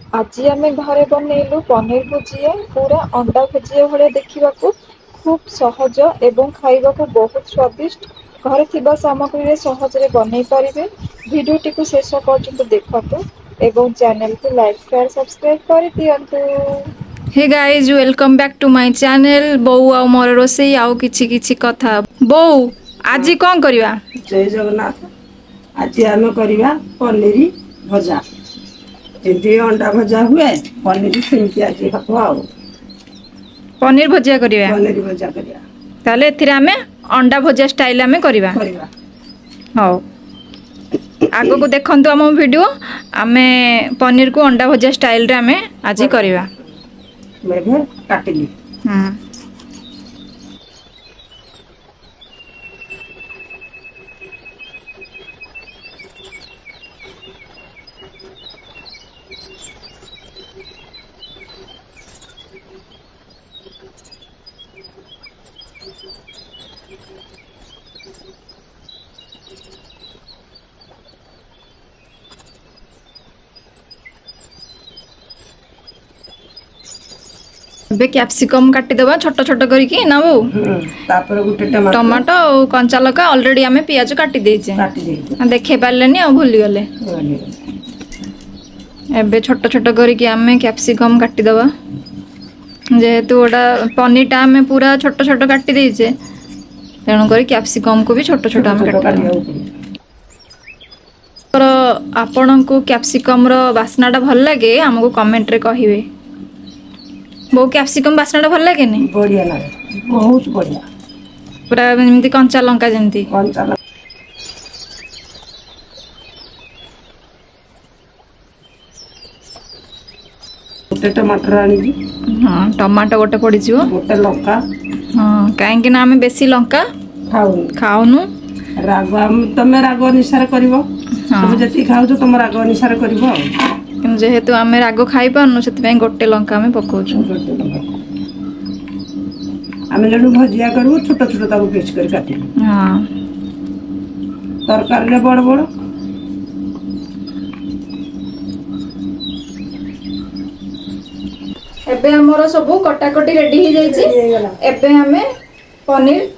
आज आम घरे बनइलु पनीर भुजिया पूरा अंडा भुजिया भाया देखा खूब सहज एवं खाइबा बहुत स्वादिष्ट। घरे थिबा सामग्री सहजरे बनई पारिबे। भिडियोटी को शेष पर्यंत देखतु एवं चैनल को लाइक शेयर सब्सक्राइब कर दियंतु। Hey guys welcome back to my channel. बोऊ आ मोर रोसई आउ किछि किछि कथा। बोऊ हाँ, आज कौन करवा? जय जगन्नाथ। आज आम करवा पनीर भजा। जमी अंडा भजा हुए पनीर सेमती आज हम आ पनीर भुजिया करवा। पनीर भजा करवा। ताले एथिरे आमे अंडा भुजिया स्टाइल आमे करवा। हौ आगो को देखंतु हम वीडियो आमे पनीर को अंडा भुजिया स्टाइल रे आमे आज करवा। मैं काटिली। बे कैप्सिकम काटी दबा छोट छोट करके ना वो। तापर गुटे टमाटो और कंचा लका ऑलरेडी आमे पियाज काटी देइछे। देखे पारलेनी आ भूली गले। एबे छोट छोट करके आमे कैप्सिकम काटी दबा। जेहेतु ओडा पनीर टा आमे पूरा छोट छोट काटी देइछे तेणु करी कैप्सिकम को भी छोट छोट आमे काटी दबा। आपनको कैप्सिकम रो बास्ना टा भल लागे हमको कमेंट रे कहिवे। बो कैप्सिकम बास्ना टा भल लागे नी? बढ़िया लागे बहुत बढ़िया। पूरा एमती कंचा लंका जेमती। कंचा गोटे टमाटर आनी। हाँ टमाटो गोटे पड़ी जिवो। गोटे लंका। हाँ काहेकि ना आमे बेसी लंका खाउनु। राग तमे राग अनुसार करिवो। तुम जति खाउछो तुम राग अनुसार करिवो। जेहेतु आमे राग खाई पारनु सेति गोटे लंका आमे पकाउछु। आमे जणु भजिया करू छोट छोट ताको पीस कर काटी। हाँ तरकारी रे बड़ बड़। एबे हमरो सब कटाकटी रेडी हो जाइछि। एबे हमें पनीर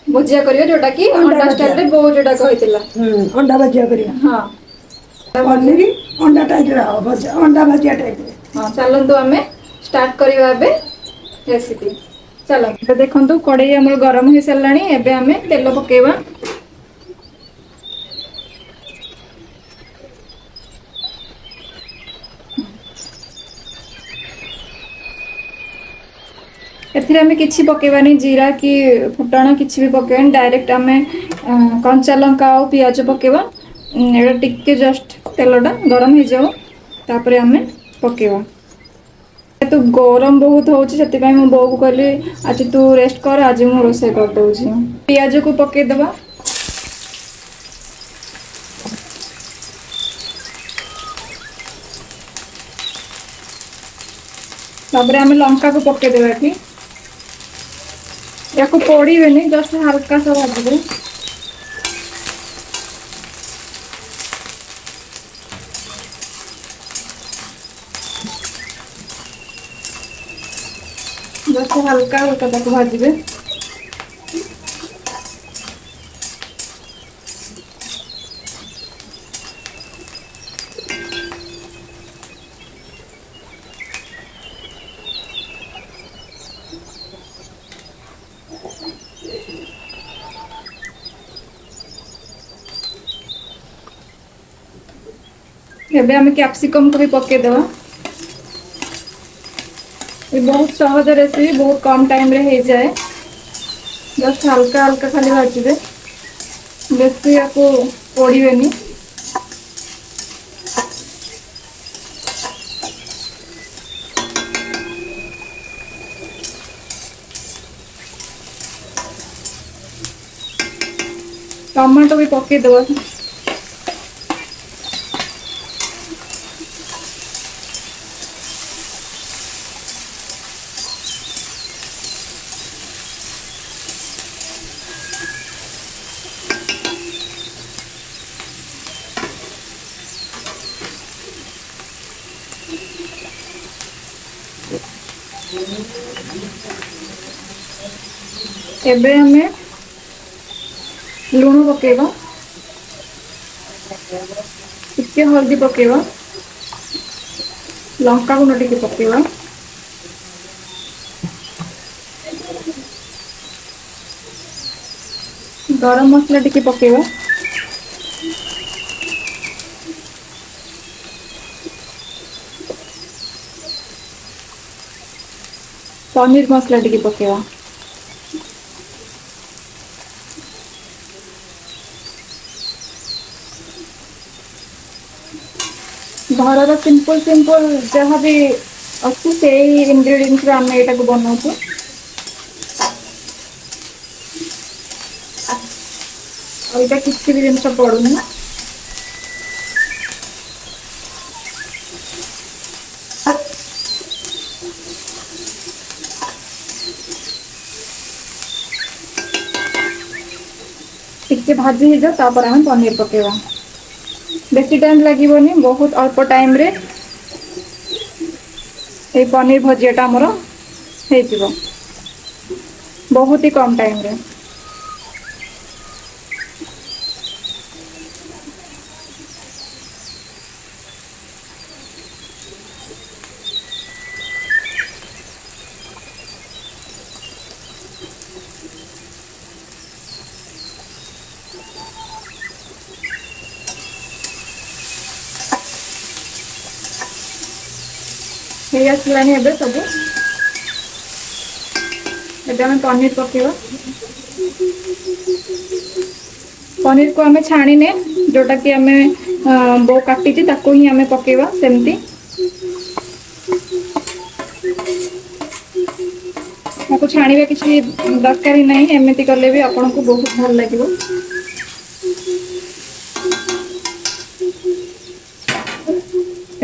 भुजिया करियो जोटा कि अंडा स्टाइल रे बो जोटा कहितला। अंडा भजिया करिया। हां पनीर अंडा टाइप रे भजिया अंडा भजिया टाइप रे। हां चलंतु हमें स्टार्ट करियो एबे रेसिपी। चलो तो देखंतु कढ़ाई हमर गरम हो सल्लानी। एबे हमें तेल पकेवा। एथिरे हमें किछि पकेबानी जीरा कि फुटण किछि भी पकेबानी डायरेक्ट हमें कंचा लंका और पियाज पकेबा। एटा टिके जस्ट तेलटा गरम हो जाओ तापरे हमें पकेबा। तो गरम बहुत होउछि सेति पय मो बोउ को कहली आज तू रेस्ट कर आज मु रोसे कर दोउछि। पियाज को पके दबा। तापरे हमें लंका को पके देबा कि या को पोड़ीबेनी जस्ट हल्का सा भाजबे। जस्ट हल्का हल्का ताको भाजबे। एबे हमें कैप्सिकम को भी पके देवा। ये बहुत सहज रेसिपी बहुत कम टाइम रे हो जाए। जस्ट हल्का हल्का खाली भाजबे बेसी याको पोड़ीबेनी। टमाटो भी पके देवा। एबे हमें लूण पकेगा, टिके हल्दी पकेगा, लंका गुंड टिके पकेगा, गरम मसला टिके पकेगा, पनीर मसला टिके पकेगा, घर सिंपल सिंपल जहाँ भी अच्छी से इंग्रेडिएंट्स रे आम एटा को बनाऊँ। और इटा किसी भी जिनस पड़ूनी। टिके भाजी हो जाओ आम पनीर पकेवा। बेसी टाइम लगे बहुत अल्प टाइम रे ये पनीर भजियाटा आमर हो बहुत ही कम टाइम रे। हे आसलानी एबे सब एबे हम पनीर पकेवा। पनीर को हमें छाणीने जोटा कि हमें बो काटी ताको ही हमें पकेवा सेमती। आपको छाणीबा किसी दरकार ही नहीं, एमती कले भी आपन को बहुत भल लगे।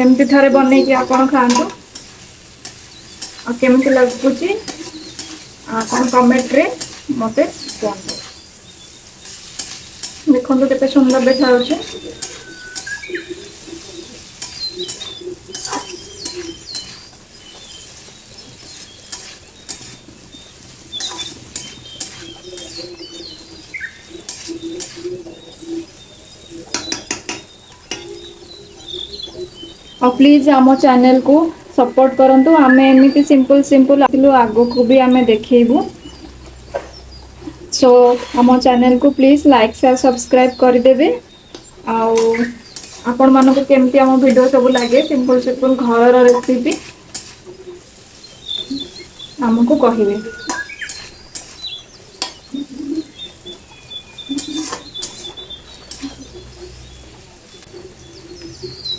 एमती थरे बन आपन खातु और केमती लगुच आप कमेंट रे मते कहतु। देखो केते सुंदर देखा जाउछे। और प्लीज आम चैनल को सपोर्ट करंतु। आमे एमती सिंपल सिंपल आगो को भी आमे देखेबू। सो आम चैनल को प्लीज लाइक शेयर सब्सक्राइब कर देबे। आपण मानको केमती आम वीडियो सब लगे सिंपल सिंपल घर रेसिपी आमको कहिबे।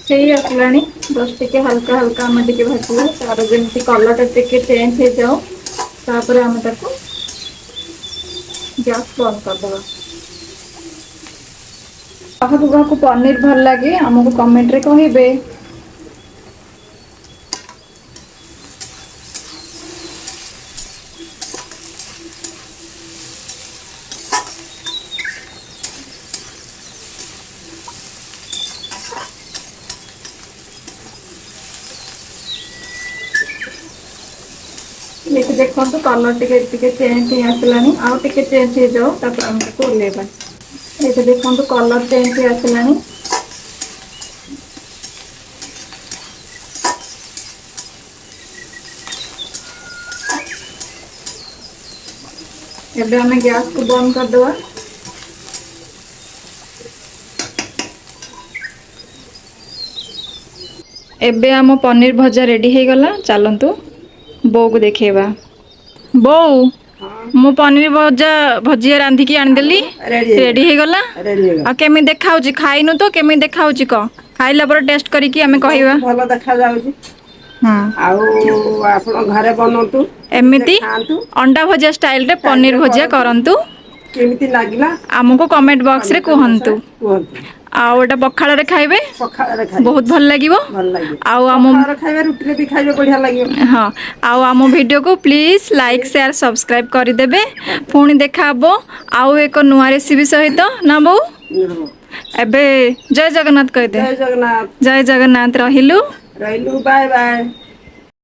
सही आसलानी बस टिके हल्का हल्का आम टिके भाजवा तार जमी कलर टिके चेंज हो जाओ तापर आम ताको गैस बंद करदे। क्या पनीर भल लगे आमको कमेंट रे कहिबे। देखो तो कलर टिके चेंज हो आसलानी आउ टिके चेंज हो जाओ तापर हम ताको ओलेबा। ये देखो तो कलर चेंज हो आसलानी। एबे हमें गैस को बंद कर देवा। एबे आम पनीर भजा रेडी हो गला। चलतु बो को देखेबा। बो मु पनीर भजा भजिया रांधिकी आनिदेली रेडी हो गला। आ केमी देखा खाइनु तो केमी देखा क खाइला पर टेस्ट करिकी आमे कहिबा। भल देखा जाउची। हां आउ आपण घरे बनंतु एमिति खांतु अंडा भजिया स्टाइल रे पनीर भजिया करंतु। केमिति लागिला आमको कमेंट बॉक्स रे कहंतु। आउ एटा पखाळ रे खाइबे पखाଳରେ ଖାଇବେ बहुत भल लागिवो। ଭଲ ଲାଗିବ। आउ आम ପଖାଳରେ ଖାଇବେ ରୁଟିରେ ବି ଖାଇବେ ବଢିଆ ଲାଗିବ। हाँ आउ आम वीडियो को प्लीज लाइक शेयर सब्सक्राइब कर देबे। पुणी देखा हबो आउ एक नुआ रेसिपी सहित ना बो। एबे जय जगन्नाथ कह दे। जय जगन्नाथ। जय जगन्नाथ रहिलु। ରହିଲୁ ବାଏ ବାଏ।